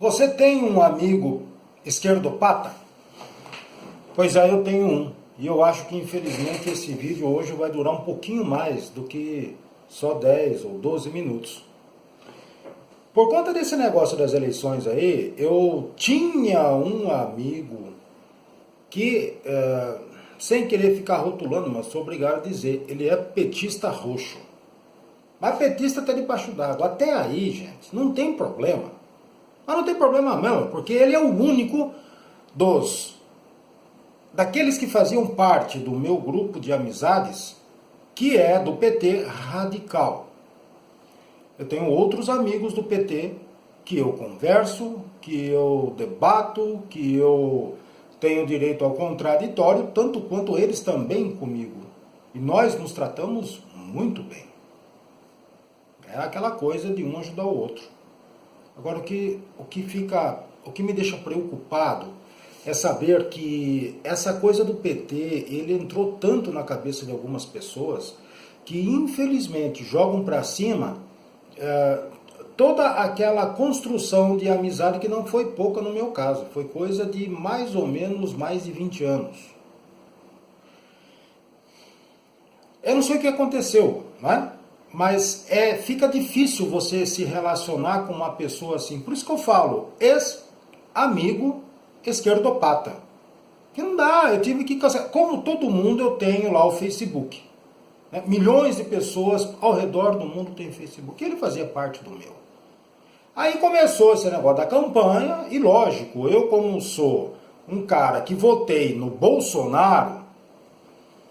Você tem um amigo esquerdopata? Pois é, eu tenho um. E eu acho que infelizmente esse vídeo hoje vai durar um pouquinho mais do que só 10 ou 12 minutos. Por conta desse negócio das eleições aí, eu tinha um amigo que, sem querer ficar rotulando, mas sou obrigado a dizer, ele é petista roxo. Mas petista tá debaixo d'água. Até aí, gente, não tem problema. Mas não tem problema mesmo, porque ele é o único daqueles que faziam parte do meu grupo de amizades que é do PT radical. Eu tenho outros amigos do PT que eu converso, que eu debato, que eu tenho direito ao contraditório, tanto quanto eles também comigo. E nós nos tratamos muito bem. É aquela coisa de um ajudar o outro. Agora, o que me deixa preocupado é saber que essa coisa do PT, ele entrou tanto na cabeça de algumas pessoas que, infelizmente, jogam para cima toda aquela construção de amizade que não foi pouca no meu caso. Foi coisa de mais ou menos mais de 20 anos. Eu não sei o que aconteceu, né? Mas fica difícil você se relacionar com uma pessoa assim. Por isso que eu falo, ex-amigo esquerdopata. Que não dá, eu tive que cancelar. Como todo mundo, eu tenho lá o Facebook. Né? Milhões de pessoas ao redor do mundo têm Facebook. Ele fazia parte do meu. Aí começou esse negócio da campanha, e lógico, eu como sou um cara que votei no Bolsonaro,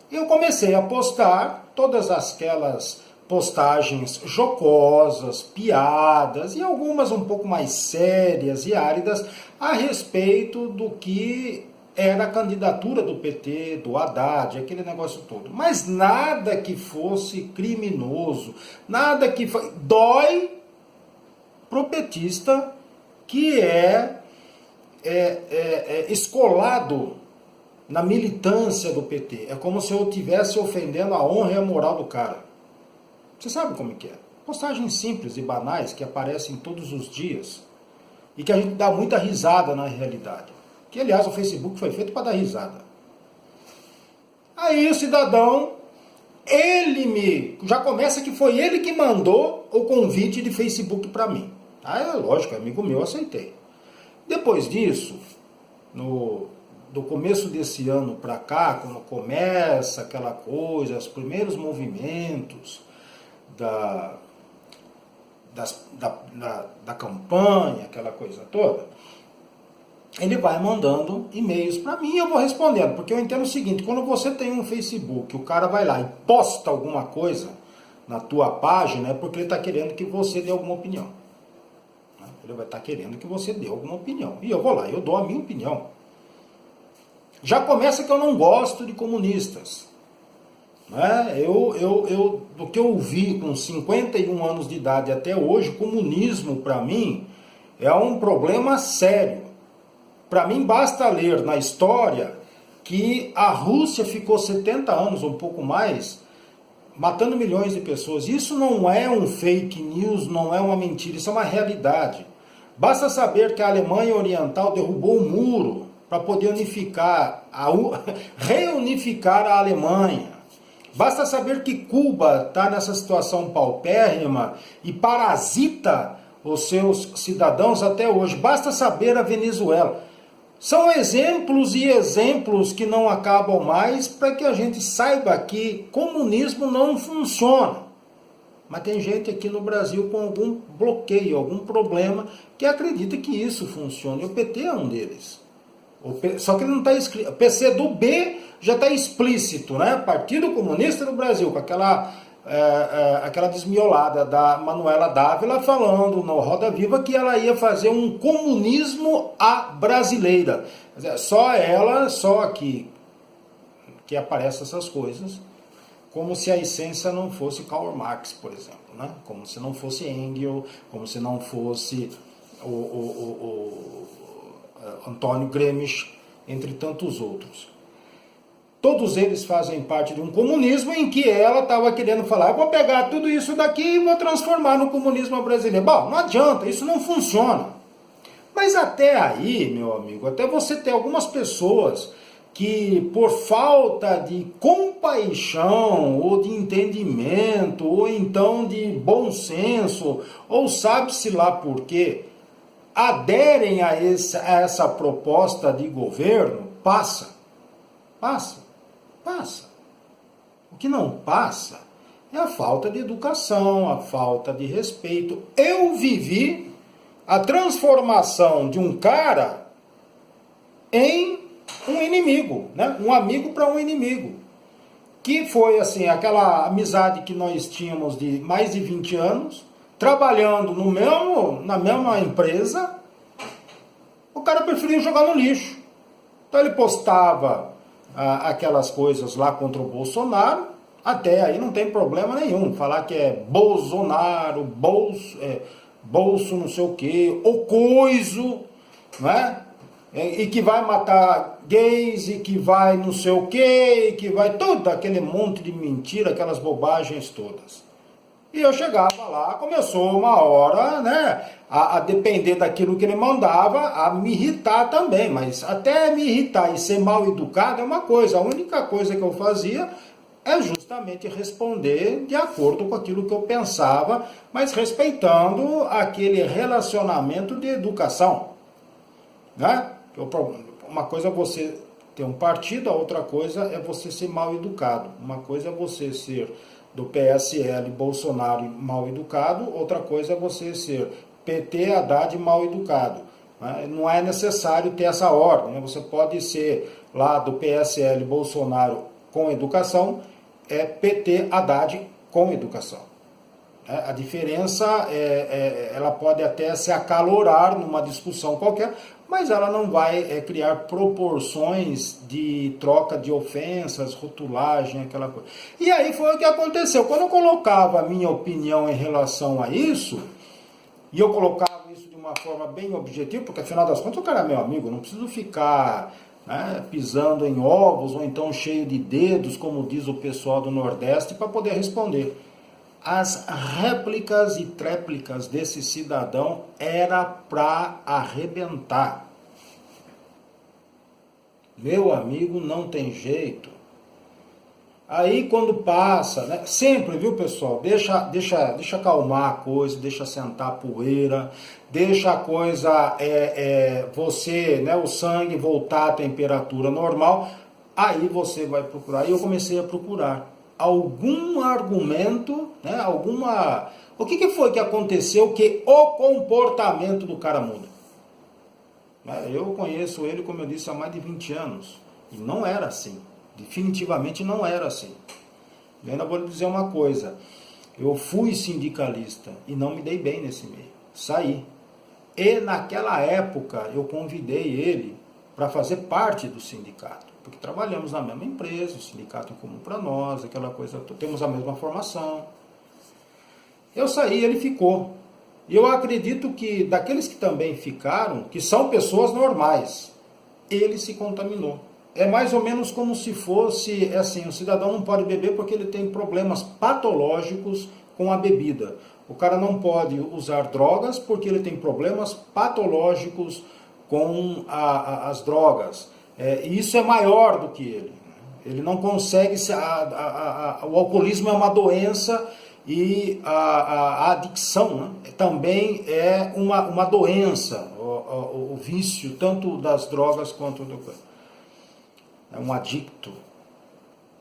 eu comecei a postar todas aquelas postagens jocosas, piadas e algumas um pouco mais sérias e áridas a respeito do que era a candidatura do PT, do Haddad, aquele negócio todo. Mas nada que fosse criminoso, nada que dói pro petista que é escolado na militância do PT. É como se eu estivesse ofendendo a honra e a moral do cara. Você sabe como que é? Postagens simples e banais que aparecem todos os dias e que a gente dá muita risada na realidade. Que, aliás, o Facebook foi feito para dar risada. Aí o cidadão, já começa que foi ele que mandou o convite de Facebook para mim. Aí, lógico, amigo meu, aceitei. Depois disso, do começo desse ano para cá, quando começa aquela coisa, os primeiros movimentos da campanha, aquela coisa toda, ele vai mandando e-mails para mim e eu vou respondendo, porque eu entendo o seguinte, quando você tem um Facebook, o cara vai lá e posta alguma coisa na tua página, é porque ele está querendo que você dê alguma opinião. Ele vai estar querendo que você dê alguma opinião. E eu vou lá, eu dou a minha opinião. Já começa que eu não gosto de comunistas. Do que eu vi com 51 anos de idade até hoje, comunismo para mim é um problema sério. Para mim basta ler na história que a Rússia ficou 70 anos, um pouco mais, matando milhões de pessoas. Isso não é um fake news, não é uma mentira, isso é uma realidade. Basta saber que a Alemanha Oriental derrubou o muro para poder reunificar a Alemanha. Basta saber que Cuba está nessa situação paupérrima e parasita os seus cidadãos até hoje. Basta saber a Venezuela. São exemplos e exemplos que não acabam mais para que a gente saiba que comunismo não funciona. Mas tem gente aqui no Brasil com algum bloqueio, algum problema, que acredita que isso funciona. E o PT é um deles. Só que ele não está escrito. O PCdoB já está explícito, né? Partido Comunista do Brasil, com aquela desmiolada da Manuela Dávila falando no Roda Viva que ela ia fazer um comunismo à brasileira. Só ela, só aqui, que aparecem essas coisas, como se a essência não fosse Karl Marx, por exemplo, né? Como se não fosse Engels, como se não fosse o Antônio Gramsci, entre tantos outros. Todos eles fazem parte de um comunismo em que ela estava querendo falar, eu vou pegar tudo isso daqui e vou transformar no comunismo brasileiro. Bom, não adianta, isso não funciona. Mas até aí, meu amigo, até você ter algumas pessoas que por falta de compaixão, ou de entendimento, ou então de bom senso, ou sabe-se lá por quê, aderem a essa proposta de governo, passa. O que não passa é a falta de educação, a falta de respeito. Eu vivi a transformação de um cara em um inimigo, né? Um amigo para um inimigo. Que foi assim, aquela amizade que nós tínhamos de mais de 20 anos, trabalhando na mesma empresa, o cara preferiu jogar no lixo. Então ele postava aquelas coisas lá contra o Bolsonaro, até aí não tem problema nenhum, falar que é Bolsonaro, Bolso não sei o que, o coiso, né? E que vai matar gays, e que vai não sei o que, e que vai todo aquele monte de mentira, aquelas bobagens todas. E eu chegava lá, começou uma hora, né, a depender daquilo que ele mandava, a me irritar também, mas até me irritar e ser mal educado é uma coisa, a única coisa que eu fazia é justamente responder de acordo com aquilo que eu pensava, mas respeitando aquele relacionamento de educação, né? Uma coisa é você ter um partido, a outra coisa é você ser mal educado. Uma coisa é você ser do PSL, Bolsonaro mal educado, outra coisa é você ser PT, Haddad mal educado. Né? Não é necessário ter essa ordem, né? Você pode ser lá do PSL, Bolsonaro com educação, é PT, Haddad com educação. A diferença, ela pode até se acalorar numa discussão qualquer, mas ela não vai criar proporções de troca de ofensas, rotulagem, aquela coisa. E aí foi o que aconteceu. Quando eu colocava a minha opinião em relação a isso, e eu colocava isso de uma forma bem objetiva, porque afinal das contas o cara é meu amigo, não preciso ficar, né, pisando em ovos, ou então cheio de dedos, como diz o pessoal do Nordeste, para poder responder. As réplicas e tréplicas desse cidadão era para arrebentar. Meu amigo, não tem jeito. Aí quando passa, né, sempre, viu pessoal, deixa acalmar a coisa, deixa sentar a poeira, deixa a coisa, você, né, o sangue voltar à temperatura normal, aí você vai procurar. E eu comecei a procurar algum argumento, né, o que foi que aconteceu que o comportamento do cara muda? Eu conheço ele, como eu disse, há mais de 20 anos, e não era assim, definitivamente não era assim. Eu ainda vou lhe dizer uma coisa, eu fui sindicalista e não me dei bem nesse meio, saí. E naquela época eu convidei ele para fazer parte do sindicato, porque trabalhamos na mesma empresa, o sindicato em comum para nós, aquela coisa, temos a mesma formação. Eu saí, ele ficou. E eu acredito que daqueles que também ficaram, que são pessoas normais, ele se contaminou. É mais ou menos como se fosse, assim, o cidadão não pode beber porque ele tem problemas patológicos com a bebida. O cara não pode usar drogas porque ele tem problemas patológicos com as drogas. E isso é maior do que ele. Ele não consegue, o alcoolismo é uma doença e a adicção, né, também é uma doença, o vício tanto das drogas quanto do... É um adicto.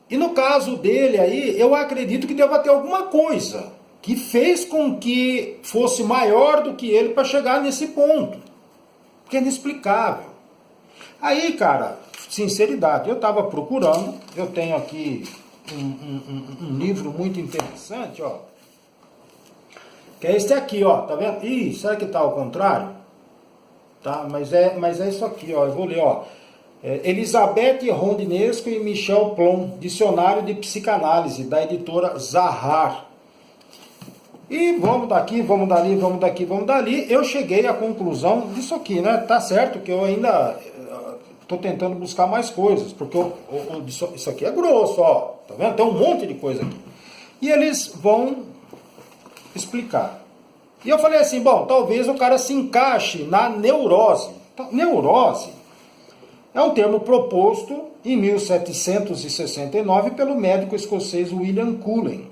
E no caso dele aí, eu acredito que deva ter alguma coisa que fez com que fosse maior do que ele para chegar nesse ponto. Porque é inexplicável. Aí, cara, sinceridade, eu estava procurando, eu tenho aqui um livro muito interessante, ó, que é esse aqui, ó, tá vendo? Ih, será que tá ao contrário? Tá, mas é isso aqui, ó, eu vou ler, ó. Elizabeth Rondinesco e Michel Plon, Dicionário de Psicanálise, da editora Zahar. E vamos daqui, vamos dali, vamos daqui, vamos dali. Eu cheguei à conclusão disso aqui, né? Tá certo que eu ainda estou tentando buscar mais coisas, porque isso aqui é grosso, ó. Tá vendo? Tem um monte de coisa aqui. E eles vão explicar. E eu falei assim, bom, talvez o cara se encaixe na neurose. Então, neurose é um termo proposto em 1769 pelo médico escocês William Cullen.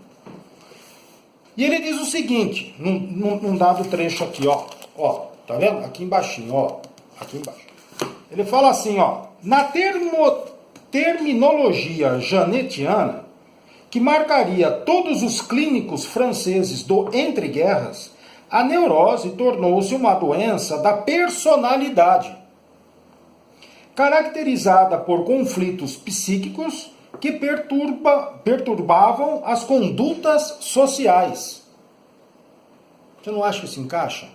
E ele diz o seguinte, num dado trecho aqui, ó, tá vendo? Aqui embaixinho, ó, aqui embaixo. Ele fala assim, ó, na terminologia janetiana, que marcaria todos os clínicos franceses do entreguerras, a neurose tornou-se uma doença da personalidade, caracterizada por conflitos psíquicos que perturbavam as condutas sociais. Você não acha que se encaixa?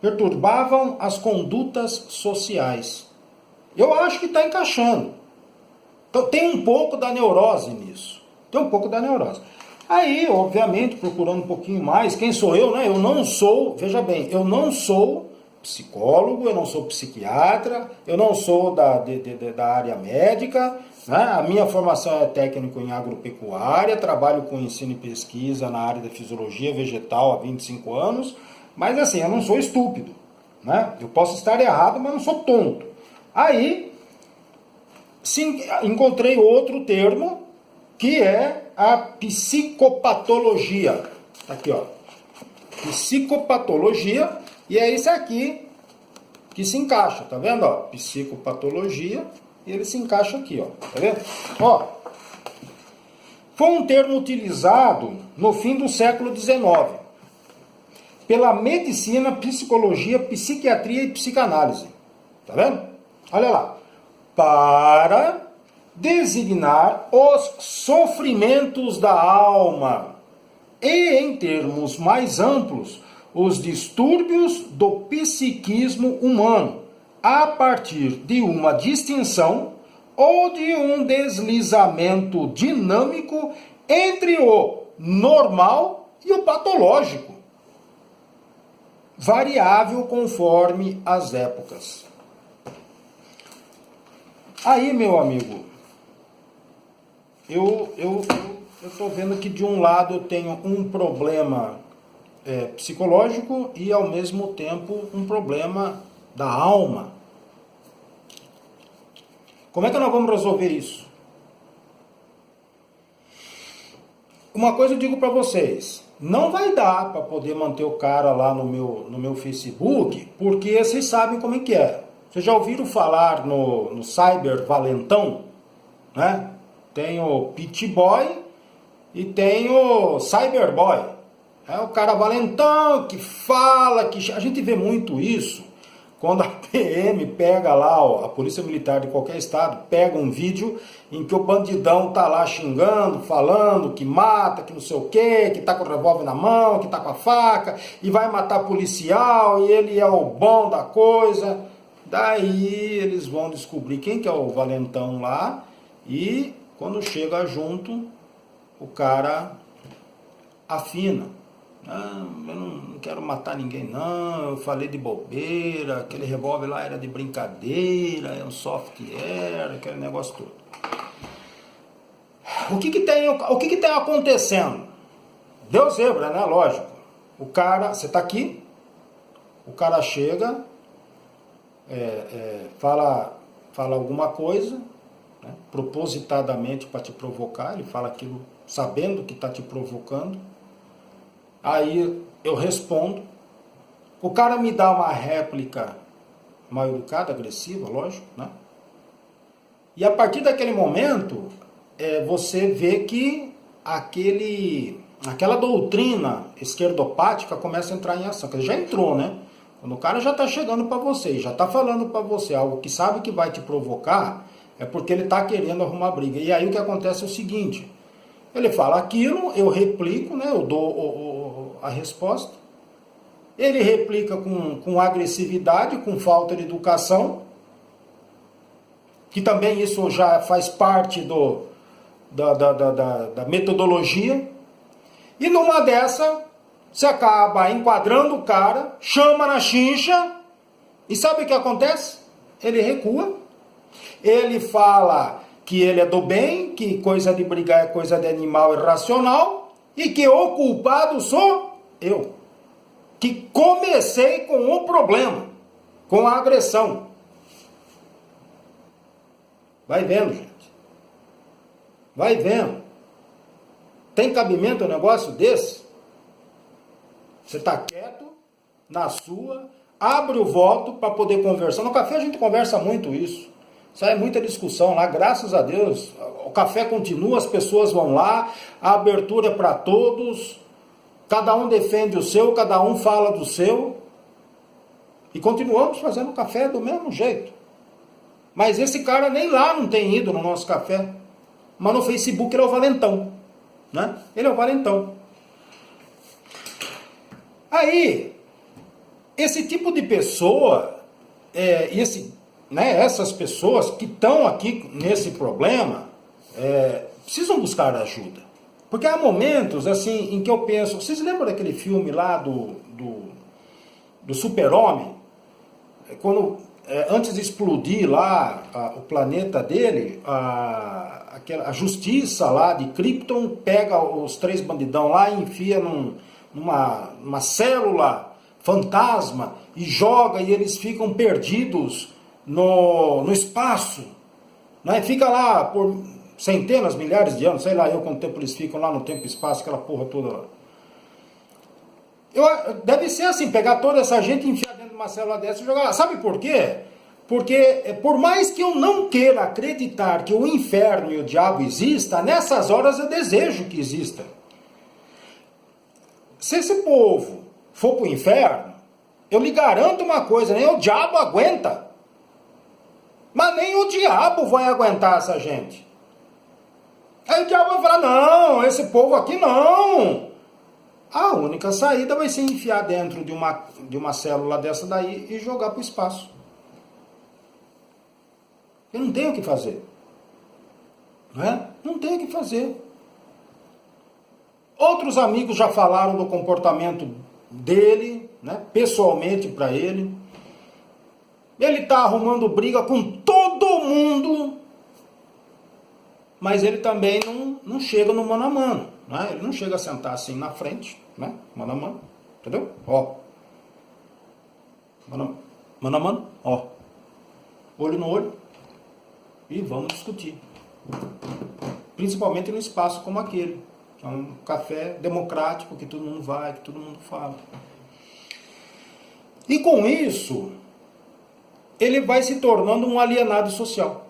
Perturbavam as condutas sociais. Eu acho que está encaixando. Então tem um pouco da neurose nisso. Tem um pouco da neurose. Aí, obviamente, procurando um pouquinho mais, quem sou eu, né? Eu não sou, veja bem, eu não sou psicólogo, eu não sou psiquiatra, eu não sou da área médica, né? A minha formação é técnico em agropecuária, trabalho com ensino e pesquisa na área da fisiologia vegetal há 25 anos, mas assim, eu não sou estúpido, né? Eu posso estar errado, mas não sou tonto. Aí, sim, encontrei outro termo, que é a psicopatologia. Aqui, ó. Psicopatologia, e é isso aqui que se encaixa, tá vendo? Ó, psicopatologia, e ele se encaixa aqui, ó. Tá vendo? Ó, foi um termo utilizado no fim do século XIX pela medicina, psicologia, psiquiatria e psicanálise. Tá vendo? Olha lá. Para designar os sofrimentos da alma e, em termos mais amplos, os distúrbios do psiquismo humano, a partir de uma distinção ou de um deslizamento dinâmico entre o normal e o patológico, variável conforme as épocas. Aí, meu amigo, eu estou vendo que de um lado eu tenho um problema psicológico e ao mesmo tempo um problema da alma. Como é que nós vamos resolver isso? Uma coisa eu digo para vocês, não vai dar para poder manter o cara lá no meu Facebook, porque vocês sabem como é que é. Vocês já ouviram falar no Cyber Valentão? Né? Tem o Pit Boy e tem o Cyber Boy. É o cara valentão que fala, que a gente vê muito isso quando a PM pega lá, ó, a Polícia Militar de qualquer estado, pega um vídeo em que o bandidão tá lá xingando, falando que mata, que não sei o quê, que tá com o revólver na mão, que tá com a faca e vai matar policial e ele é o bom da coisa. Daí eles vão descobrir quem que é o valentão lá e quando chega junto, o cara afina. Não, eu não quero matar ninguém não, eu falei de bobeira, aquele revólver lá era de brincadeira, é um software, aquele negócio todo. O que que tem acontecendo? Deu zebra, né? Lógico. O cara, você tá aqui, o cara chega, fala alguma coisa, né, propositadamente para te provocar, ele fala aquilo sabendo que está te provocando. Aí eu respondo, o cara me dá uma réplica mal educada, agressiva, lógico, né? E a partir daquele momento, você vê que aquela doutrina esquerdopática começa a entrar em ação. Quer dizer, já entrou, né? Quando o cara já está chegando para você, já está falando para você algo que sabe que vai te provocar, é porque ele está querendo arrumar briga. E aí o que acontece é o seguinte, ele fala aquilo, eu replico, né? Eu dou a resposta, ele replica com agressividade, com falta de educação, que também isso já faz parte da metodologia, e numa dessa, você acaba enquadrando o cara, chama na chincha, e sabe o que acontece? Ele recua, ele fala que ele é do bem, que coisa de brigar é coisa de animal irracional, e que o culpado sou eu, que comecei com o problema, com a agressão. Vai vendo, gente. Vai vendo. Tem cabimento um negócio desse? Você está quieto, na sua, abre o voto para poder conversar. No café a gente conversa muito isso. Sai muita discussão lá, graças a Deus. O café continua, as pessoas vão lá, a abertura é para todos, cada um defende o seu, cada um fala do seu. E continuamos fazendo café do mesmo jeito. Mas esse cara nem lá não tem ido no nosso café. Mas no Facebook ele é o valentão. Né? Ele é o valentão. Aí, esse tipo de pessoa, essas pessoas que estão aqui nesse problema, precisam buscar ajuda. Porque há momentos assim em que eu penso, vocês lembram daquele filme lá do Super-Homem? Quando, antes de explodir lá o planeta dele, a justiça lá de Krypton pega os 3 bandidão lá e enfia numa célula fantasma e joga, e eles ficam perdidos no espaço, né? Fica lá por centenas, milhares de anos, sei lá eu quanto tempo eles ficam lá no tempo e espaço, aquela porra toda. Deve ser assim, pegar toda essa gente e enfiar dentro de uma célula dessa e jogar lá. Sabe por quê? Porque por mais que eu não queira acreditar que o inferno e o diabo exista, nessas horas eu desejo que exista. Se esse povo for para o inferno, eu lhe garanto uma coisa, nem o diabo aguenta. Mas nem o diabo vai aguentar essa gente. Aí o diabo vai falar, não, esse povo aqui não. A única saída vai ser enfiar dentro de uma célula dessa daí e jogar para o espaço. Eu não tenho o que fazer. Né? Não tenho o que fazer. Outros amigos já falaram do comportamento dele, né, pessoalmente para ele. Ele está arrumando briga com todo mundo, mas ele também não chega no mano a mano. Né? Ele não chega a sentar assim na frente, né, mano a mano, entendeu? Ó. Mano a mano, ó. Olho no olho e vamos discutir. Principalmente no espaço como aquele. É um café democrático que todo mundo vai, que todo mundo fala. E com isso, ele vai se tornando um alienado social.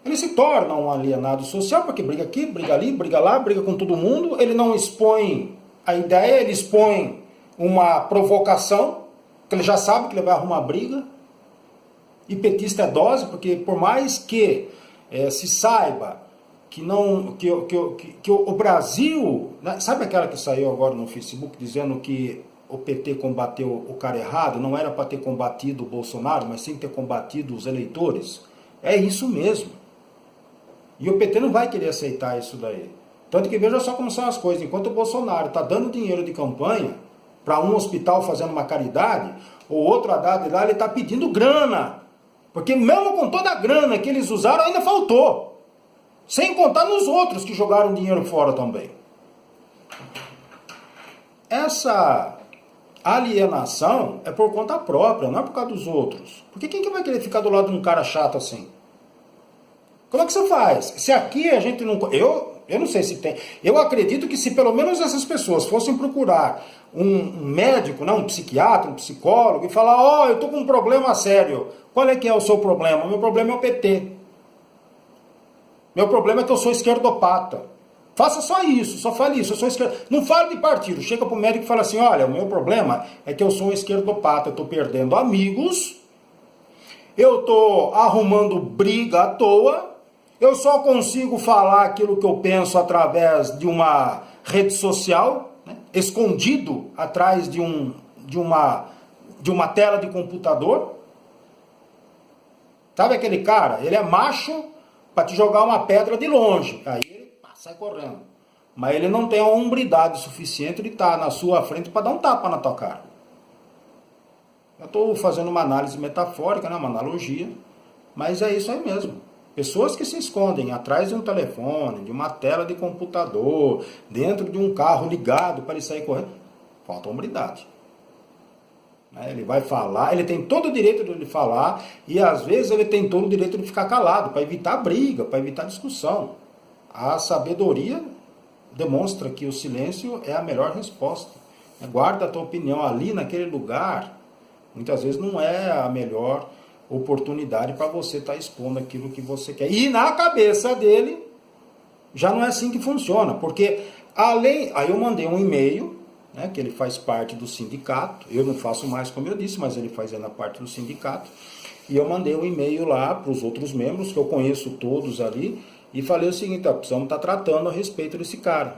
Ele se torna um alienado social porque briga aqui, briga ali, briga lá, briga com todo mundo. Ele não expõe a ideia, ele expõe uma provocação, que ele já sabe que ele vai arrumar briga. E petista é dose, porque por mais que se saiba que o Brasil, né, sabe aquela que saiu agora no Facebook dizendo que o PT combateu o cara errado, não era para ter combatido o Bolsonaro, mas sim ter combatido os eleitores? É isso mesmo. E o PT não vai querer aceitar isso daí. Tanto que veja só como são as coisas. Enquanto o Bolsonaro está dando dinheiro de campanha para um hospital fazendo uma caridade, o outro Haddad lá, ele está pedindo grana. Porque mesmo com toda a grana que eles usaram, ainda faltou. Sem contar nos outros que jogaram dinheiro fora também. Essa alienação é por conta própria, não é por causa dos outros. Porque quem que vai querer ficar do lado de um cara chato assim? Como é que você faz? Se aqui a gente não... Eu não sei se tem... Eu acredito que se pelo menos essas pessoas fossem procurar um médico, né, um psiquiatra, um psicólogo, e falar, ó, eu tô com um problema sério. Qual é que é o seu problema? O meu problema é o PT. Meu problema é que eu sou esquerdopata. Faça só isso, só fale isso. Eu sou Não fale de partido. Chega para o médico e fala assim, olha, o meu problema é que eu sou um esquerdopata. Eu estou perdendo amigos. Eu estou arrumando briga à toa. Eu só consigo falar aquilo que eu penso através de uma rede social, né, escondido atrás de uma tela de computador. Sabe aquele cara? Ele é macho para te jogar uma pedra de longe. Aí ele sai correndo. Mas ele não tem a hombridade suficiente de estar na sua frente para dar um tapa na tua cara. Eu estou fazendo uma análise metafórica, né, uma analogia, mas é isso aí mesmo. Pessoas que se escondem atrás de um telefone, de uma tela de computador, dentro de um carro ligado para ele sair correndo. Falta hombridade. Ele vai falar, ele tem todo o direito de falar e às vezes ele tem todo o direito de ficar calado, para evitar briga, para evitar discussão. A sabedoria demonstra que o silêncio é a melhor resposta. Guarda a tua opinião ali naquele lugar. Muitas vezes não é a melhor oportunidade para você estar expondo aquilo que você quer. E na cabeça dele já não é assim que funciona, porque aí eu mandei um e-mail, que ele faz parte do sindicato, eu não faço mais como eu disse, mas ele faz na parte do sindicato, e eu mandei um e-mail lá para os outros membros, que eu conheço todos ali, e falei o seguinte: precisamos estar tratando a respeito desse cara.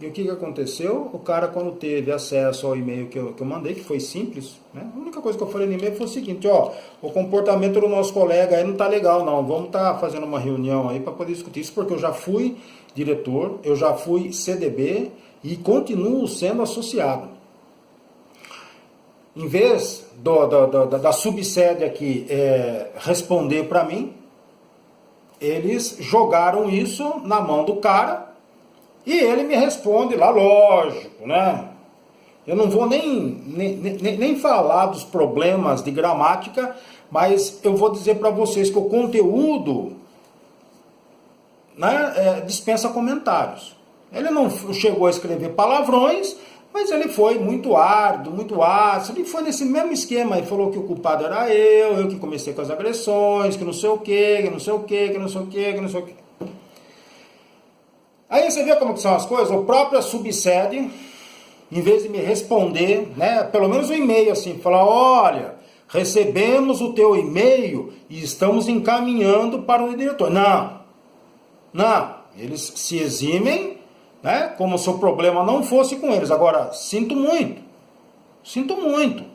E o que aconteceu? O cara, quando teve acesso ao e-mail que eu mandei, que foi simples, a única coisa que eu falei no e-mail foi o seguinte: o comportamento do nosso colega aí não está legal não, vamos estar fazendo uma reunião aí para poder discutir isso, porque eu já fui diretor, eu já fui CDB e continuo sendo associado. Em vez da subsede aqui responder para mim, eles jogaram isso na mão do cara e ele me responde lá, lógico, Eu não vou nem falar dos problemas de gramática, mas eu vou dizer para vocês que o conteúdo dispensa comentários. Ele não chegou a escrever palavrões, mas ele foi muito árduo, muito ácido, e foi nesse mesmo esquema. Ele falou que o culpado era eu que comecei com as agressões, que não sei o quê, que não sei o quê, que não sei o quê, que não sei o quê. Aí você vê como que são as coisas? O próprio subsede, em vez de me responder, pelo menos um e-mail assim, falar: olha, recebemos o teu e-mail e estamos encaminhando para o diretor. Não, eles se eximem, como se o problema não fosse com eles. Agora, sinto muito.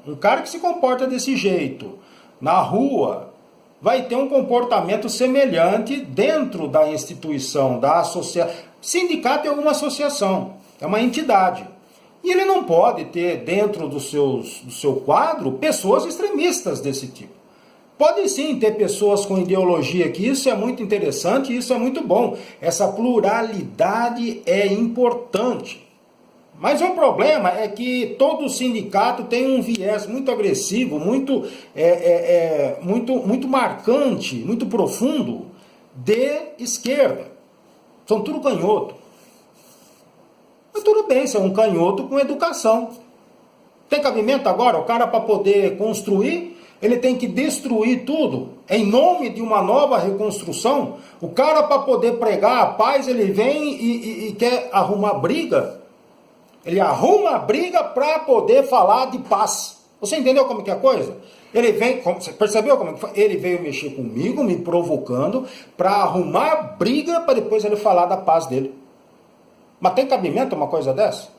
Um cara que se comporta desse jeito na rua vai ter um comportamento semelhante dentro da instituição, da associação. Sindicato é uma associação, é uma entidade. E ele não pode ter dentro do seu quadro pessoas extremistas desse tipo. Pode sim ter pessoas com ideologia, que isso é muito interessante, isso é muito bom. Essa pluralidade é importante. Mas o problema é que todo sindicato tem um viés muito agressivo, muito marcante, muito profundo, de esquerda. São tudo canhoto. Mas tudo bem, você é um canhoto com educação. Tem cabimento agora? O cara, para poder construir, ele tem que destruir tudo em nome de uma nova reconstrução. O cara, para poder pregar a paz, ele vem e quer arrumar briga. Ele arruma a briga para poder falar de paz. Você entendeu como que é a coisa? Ele vem, você percebeu como que foi? Ele veio mexer comigo, me provocando, para arrumar briga, para depois ele falar da paz dele. Mas tem cabimento uma coisa dessa?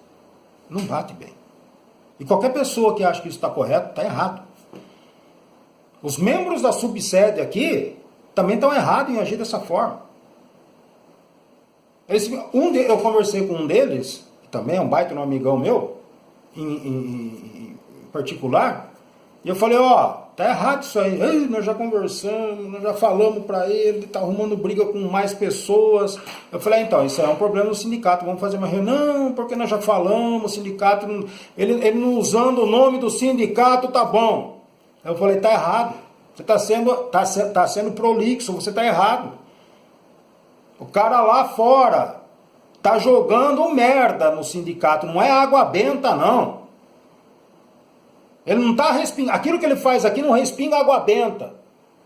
Não bate bem. E qualquer pessoa que acha que isso está correto, está errado. Os membros da subsede aqui também estão errados em agir dessa forma. Eu conversei com um deles, que também é um baita, um amigão meu, em particular, e eu falei: tá errado isso aí. Ei, nós já conversamos, nós já falamos para ele tá arrumando briga com mais pessoas. Eu falei: então, isso é um problema no sindicato, vamos fazer uma reunião. Não, porque nós já falamos, o sindicato, ele não usando o nome do sindicato, tá bom. Eu falei: tá errado, você tá sendo prolixo, você tá errado. O cara lá fora tá jogando merda no sindicato, não é água benta não. Ele não está respingando. Aquilo que ele faz aqui não respinga água benta.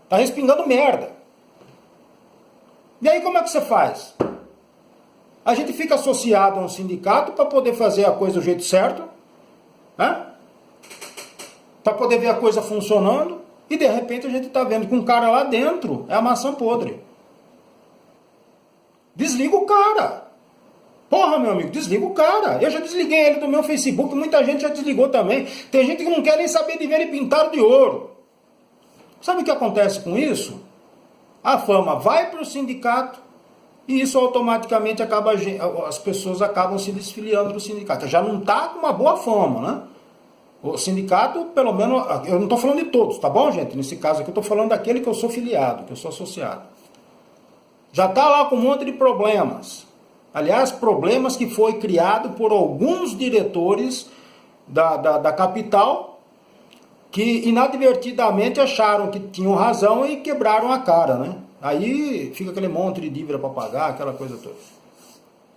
Está respingando merda. E aí como é que você faz? A gente fica associado a um sindicato para poder fazer a coisa do jeito certo. Para poder ver a coisa funcionando. E de repente a gente está vendo que um cara lá dentro é a maçã podre. Desliga o cara. Porra, meu amigo, desliga o cara. Eu já desliguei ele do meu Facebook, muita gente já desligou também. Tem gente que não quer nem saber de ver ele pintado de ouro. Sabe o que acontece com isso? A fama vai para o sindicato e isso automaticamente as pessoas acabam se desfiliando do sindicato. Já não está com uma boa fama, O sindicato, pelo menos, eu não estou falando de todos, tá bom, gente? Nesse caso aqui eu estou falando daquele que eu sou filiado, que eu sou associado. Já está lá com um monte de problemas. Aliás, problemas que foi criado por alguns diretores da capital que inadvertidamente acharam que tinham razão e quebraram a cara, né? Aí fica aquele monte de dívida para pagar, aquela coisa toda.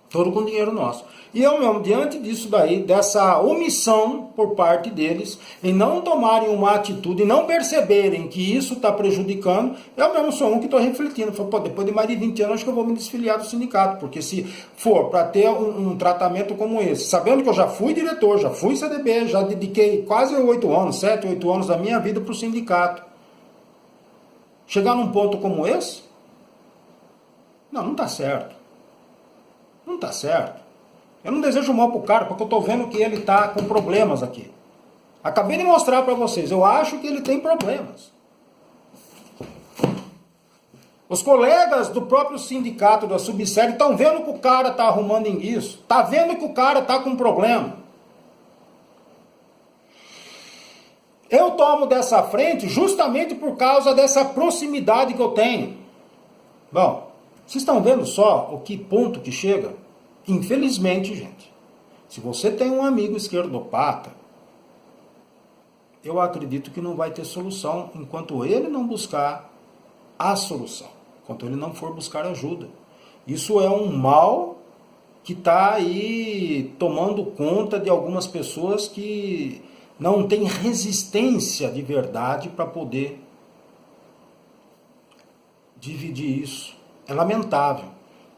Todo com dinheiro nosso. E eu mesmo, diante disso daí, dessa omissão por parte deles, em não tomarem uma atitude, e não perceberem que isso está prejudicando, eu mesmo sou um que estou refletindo. Falei, pô, depois de mais de 20 anos, acho que eu vou me desfiliar do sindicato, porque se for para ter um tratamento como esse, sabendo que eu já fui diretor, já fui CDB, já dediquei quase 8 anos, 7, 8 anos da minha vida para o sindicato, chegar num ponto como esse, não está certo. Não está certo. Eu não desejo mal pro cara, porque eu estou vendo que ele está com problemas aqui. Acabei de mostrar para vocês, eu acho que ele tem problemas. Os colegas do próprio sindicato da subsede estão vendo que o cara está arrumando enguiço, está vendo que o cara está com problema. Eu tomo dessa frente justamente por causa dessa proximidade que eu tenho. Bom, vocês estão vendo só o que ponto que chega? Infelizmente, gente, se você tem um amigo esquerdopata, eu acredito que não vai ter solução enquanto ele não buscar a solução, enquanto ele não for buscar ajuda. Isso é um mal que está aí tomando conta de algumas pessoas que não têm resistência de verdade para poder dividir isso. É lamentável.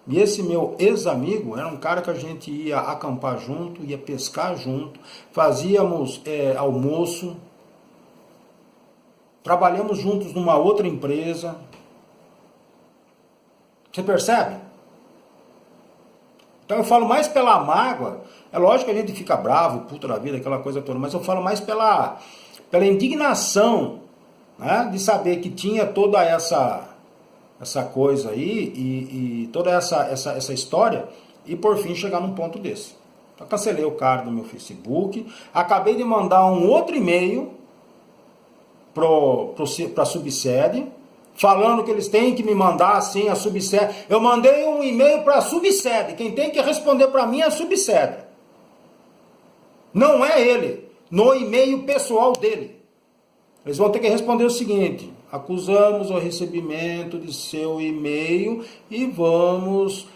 E esse meu ex-amigo era um cara que a gente ia acampar junto, ia pescar junto, fazíamos almoço, trabalhamos juntos numa outra empresa. Você percebe? Então eu falo mais pela mágoa. É lógico que a gente fica bravo, puta da vida, aquela coisa toda, mas eu falo mais pela indignação, né, de saber que tinha toda essa coisa aí e toda essa história e por fim chegar num ponto desse. Então, cancelei o cara do meu Facebook, acabei de mandar um outro e-mail para a subsede, falando que eles têm que me mandar assim a subsede. Eu mandei um e-mail para a subsede, quem tem que responder para mim é a subsede. Não é ele, no e-mail pessoal dele. Eles vão ter que responder o seguinte: acusamos o recebimento de seu e-mail e vamos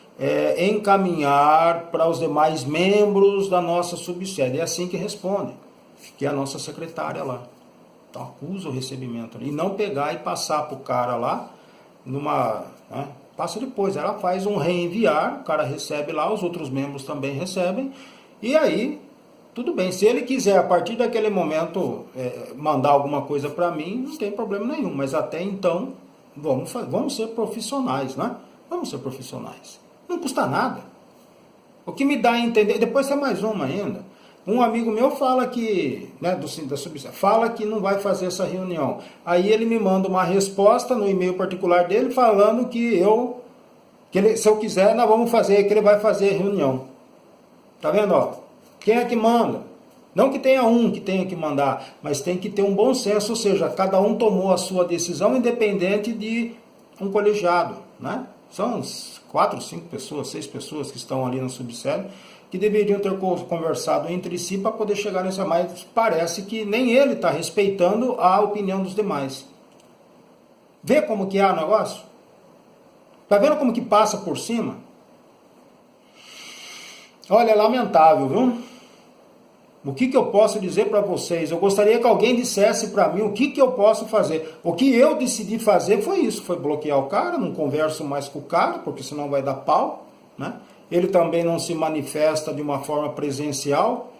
encaminhar para os demais membros da nossa subsede. É assim que responde, que é a nossa secretária lá. Então acusa o recebimento e não pegar e passar para o cara lá, passa depois, ela faz um reenviar, o cara recebe lá, os outros membros também recebem, e aí tudo bem, se ele quiser a partir daquele momento mandar alguma coisa para mim, não tem problema nenhum, mas até então vamos ser profissionais, né? Vamos ser profissionais, não custa nada. O que me dá a entender, depois tem mais uma ainda, um amigo meu fala que, né, da subsede, fala que não vai fazer essa reunião, aí ele me manda uma resposta no e-mail particular dele falando que se eu quiser, nós vamos fazer, que ele vai fazer a reunião. Tá vendo, ó? Quem é que manda? Não que tenha um que tenha que mandar, mas tem que ter um bom senso, ou seja, cada um tomou a sua decisão independente de um colegiado, né? São uns 4, 5 pessoas, 6 pessoas que estão ali no subsede, que deveriam ter conversado entre si para poder chegar nessa, mas parece que nem ele está respeitando a opinião dos demais. Vê como que é o negócio? Tá vendo como que passa por cima? Olha, é lamentável, viu? O que eu posso dizer para vocês? Eu gostaria que alguém dissesse para mim o que eu posso fazer. O que eu decidi fazer foi isso, foi bloquear o cara, não converso mais com o cara, porque senão vai dar pau, né? Ele também não se manifesta de uma forma presencial.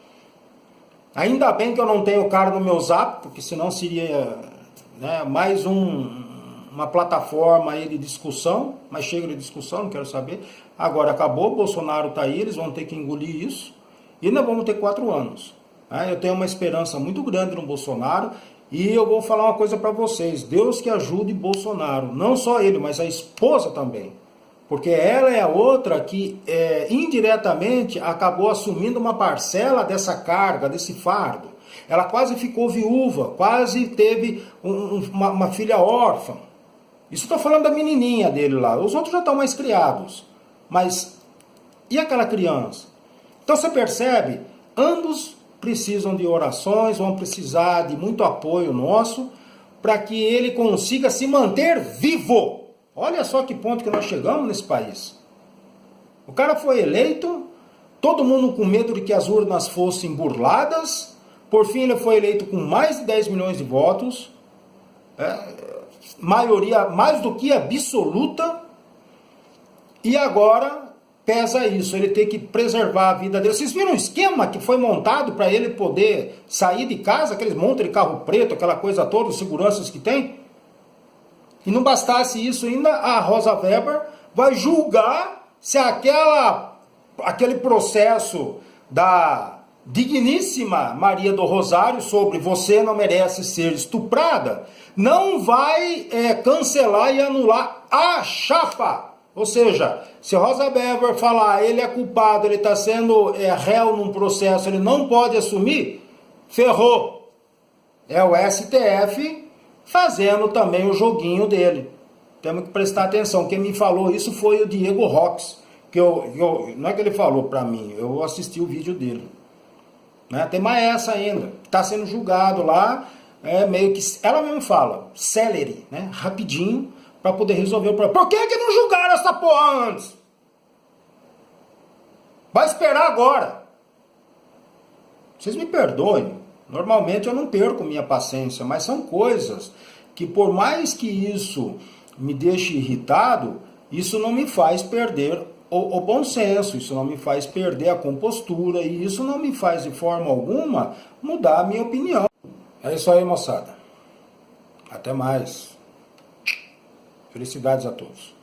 Ainda bem que eu não tenho o cara no meu zap, porque senão seria, né, mais uma plataforma aí de discussão, mas chega de discussão, não quero saber. Agora acabou, Bolsonaro está aí, eles vão ter que engolir isso. E ainda vamos ter 4 anos. Eu tenho uma esperança muito grande no Bolsonaro. E eu vou falar uma coisa para vocês. Deus que ajude Bolsonaro. Não só ele, mas a esposa também. Porque ela é a outra que indiretamente acabou assumindo uma parcela dessa carga, desse fardo. Ela quase ficou viúva, quase teve uma filha órfã. Isso estou falando da menininha dele lá. Os outros já estão mais criados. Mas e aquela criança? Então você percebe, ambos precisam de orações, vão precisar de muito apoio nosso para que ele consiga se manter vivo. Olha só que ponto que nós chegamos nesse país. O cara foi eleito, todo mundo com medo de que as urnas fossem burladas. Por fim, ele foi eleito com mais de 10 milhões de votos. Maioria mais do que absoluta. E agora pesa isso, ele tem que preservar a vida dele. Vocês viram o esquema que foi montado para ele poder sair de casa? Aqueles montes de carro preto, aquela coisa toda, os seguranças que tem? E não bastasse isso ainda, a Rosa Weber vai julgar se aquele processo da digníssima Maria do Rosário sobre você não merece ser estuprada, não vai cancelar e anular a chapa. Ou seja, se Rosa Weber falar ele é culpado, ele está sendo réu num processo, ele não pode assumir, ferrou. É o STF fazendo também o joguinho dele. Temos que prestar atenção. Quem me falou isso foi o Diego Rox. Não é que ele falou para mim, eu assisti o vídeo dele. Né? Tem mais essa ainda. Está sendo julgado lá, meio que, ela mesmo fala, celery, né? Rapidinho, para poder resolver o problema. Por que não julgaram essa porra antes? Vai esperar agora. Vocês me perdoem. Normalmente eu não perco minha paciência, mas são coisas que por mais que isso me deixe irritado, isso não me faz perder o bom senso, isso não me faz perder a compostura e isso não me faz de forma alguma mudar a minha opinião. É isso aí, moçada. Até mais. Felicidades a todos.